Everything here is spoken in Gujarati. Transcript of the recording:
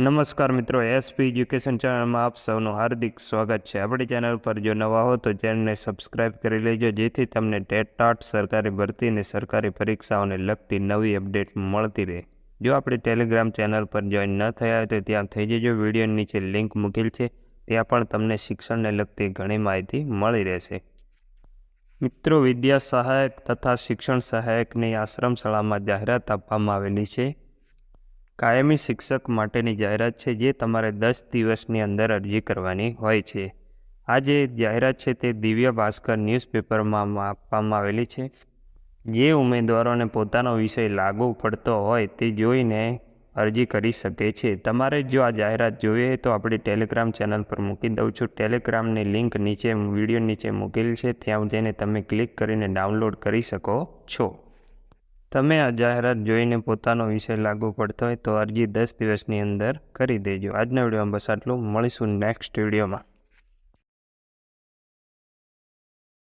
નમસ્કાર મિત્રો, એસપી એજ્યુકેશન ચેનલમાં આપ સૌનું હાર્દિક સ્વાગત છે। આપણી ચેનલ પર જો નવા હો તો ચેનલને સબસ્ક્રાઇબ કરી લેજો, જેથી તમને ટેટ સરકારી ભરતી અને સરકારી પરીક્ષાઓને લગતી નવી અપડેટ મળતી રહે। જો આપણી ટેલિગ્રામ ચેનલ પર જોઈન ન થયા હોય તો ત્યાં થઈ જજો। વિડીયો નીચે લિંક મૂકેલ છે, ત્યાં પણ તમને શિક્ષણને લગતી ઘણી માહિતી મળી રહેશે। મિત્રો, વિદ્યા સહાયક તથા શિક્ષણ સહાયકની આશ્રમ શાળામાં જાહેરાત આપવામાં આવેલી છે। કાયમી શિક્ષક માટેની જાહેરાત છે, જે તમારે 10 દિવસની અંદર અરજી કરવાની હોય છે। આ જે જાહેરાત છે તે દિવ્ય ભાસ્કર ન્યૂઝપેપરમાં આપવામાં આવેલી છે। જે ઉમેદવારોને પોતાનો વિષય લાગુ પડતો હોય તે જોઈને અરજી કરી શકે છે। તમારે જો આ જાહેરાત જોઈએ તો આપણી ટેલિગ્રામ ચેનલ પર મૂકી દઉં છું। ટેલિગ્રામની લિંક નીચે વિડીયો નીચે મૂકેલ છે, ત્યાં જઈને તમે ક્લિક કરીને ડાઉનલોડ કરી શકો છો। તમે આ જાહેરાત જોઈને પોતાનો વિષય લાગુ પડતો હોય તો અરજી 10 દિવસની અંદર કરી દેજો। આજના વિડીયોમાં બસ આટલું, મળીશું નેક્સ્ટ વિડીયોમાં।